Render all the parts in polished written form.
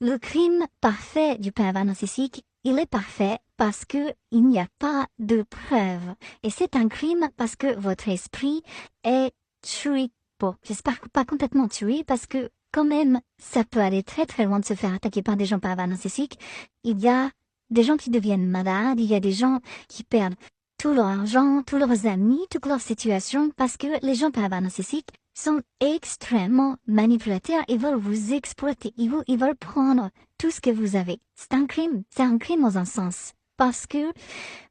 Le crime parfait du pervers narcissique, il est parfait parce que il n'y a pas de preuves. Et c'est un crime parce que votre esprit est tué. Bon, j'espère que pas complètement tué parce que quand même, ça peut aller très très loin de se faire attaquer par des gens pervers narcissiques. Il y a des gens qui deviennent malades, il y a des gens qui perdent tout leur argent, tous leurs amis, toute leur situation parce que les gens pervers narcissiques sont extrêmement manipulateurs, ils veulent vous exploiter, ils veulent prendre tout ce que vous avez. C'est un crime dans un sens. Parce que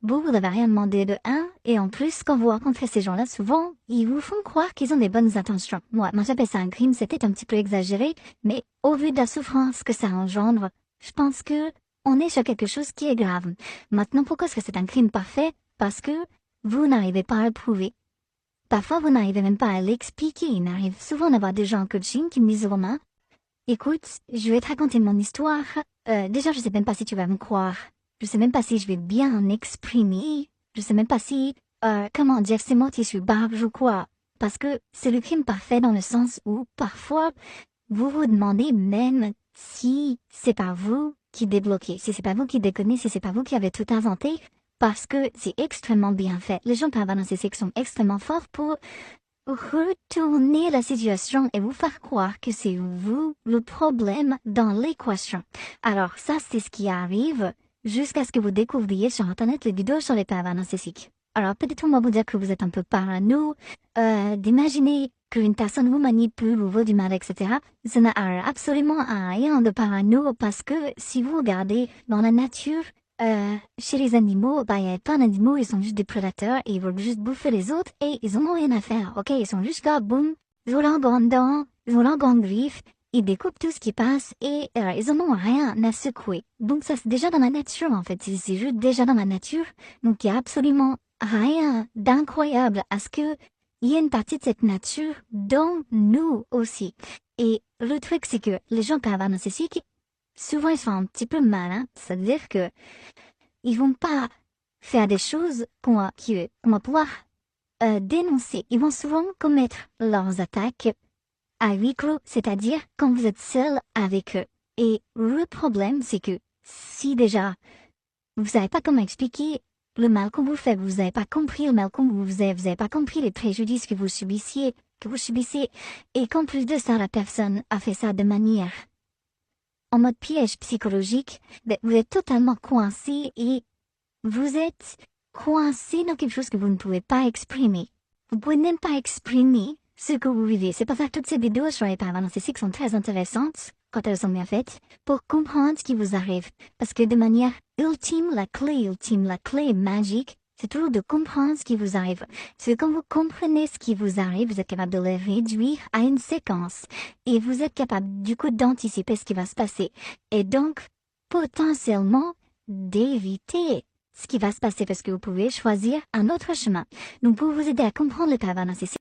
vous n'avez rien demandé de un, et en plus, quand vous rencontrez ces gens-là, souvent, ils vous font croire qu'ils ont des bonnes intentions. Moi j'appelle ça un crime, c'était un petit peu exagéré, mais au vu de la souffrance que ça engendre, je pense que on est sur quelque chose qui est grave. Maintenant, pourquoi est-ce que c'est un crime parfait? Parce que vous n'arrivez pas à le prouver. Parfois, vous n'arrivez même pas à l'expliquer. Il m'arrive souvent d'avoir des gens en coaching qui me disent, Romain, écoute, je vais te raconter mon histoire. Déjà, je sais même pas si tu vas me croire. Je sais même pas si je vais bien exprimer. Je sais même pas si, comment dire, ces mots issus barge ou quoi. Parce que c'est le crime parfait dans le sens où, parfois, vous vous demandez même si c'est pas vous qui débloquez, si c'est pas vous qui déconnez, si c'est pas vous qui avez tout inventé, parce que c'est extrêmement bien fait. Les gens pervers narcissiques sont extrêmement forts pour retourner la situation et vous faire croire que c'est vous le problème dans l'équation. Alors ça, c'est ce qui arrive jusqu'à ce que vous découvriez sur Internet les vidéos sur les pervers narcissiques. Alors peut-être on va vous dire que vous êtes un peu parano, d'imaginer qu'une personne vous manipule ou veut du mal, etc. Ça n'a absolument rien de parano parce que si vous regardez dans la nature, chez les animaux, bah, il y a plein d'animaux, ils sont juste des prédateurs et ils veulent juste bouffer les autres et ils en ont rien à faire, ok? Ils sont juste là, boum, ils ont leurs grandes dents, ils ont leurs grandes griffes, ils découpent tout ce qui passe et ils en ont rien à secouer. Donc ça, c'est déjà dans la nature, en fait. C'est juste déjà dans la nature. Donc il y a absolument rien d'incroyable à ce que il y ait une partie de cette nature dans nous aussi. Et le truc, c'est que les gens pervers narcissiques, souvent ils sont un petit peu malins, c'est-à-dire que ils vont pas faire des choses qu'on va pouvoir dénoncer. Ils vont souvent commettre leurs attaques à huis clos, c'est-à-dire quand vous êtes seul avec eux. Et le problème, c'est que si déjà vous savez pas comment expliquer le mal qu'on vous fait, vous n'avez pas compris le mal qu'on vous avez pas compris les préjudices que vous subissez, et qu'en plus de ça, la personne a fait ça de manière en mode piège psychologique, ben, vous êtes totalement coincé et vous êtes coincé dans quelque chose que vous ne pouvez pas exprimer. Vous pouvez même pas exprimer ce que vous vivez. C'est pour ça que toutes ces vidéos sur les pervers narcissiques sont très intéressantes, quand elles sont bien faites, pour comprendre ce qui vous arrive. Parce que de manière ultime, la clé magique, c'est toujours de comprendre ce qui vous arrive. C'est que quand vous comprenez ce qui vous arrive, vous êtes capable de le réduire à une séquence. Et vous êtes capable, du coup, d'anticiper ce qui va se passer. Et donc, potentiellement, d'éviter ce qui va se passer parce que vous pouvez choisir un autre chemin. Donc, pour vous aider à comprendre le pervers narcissique,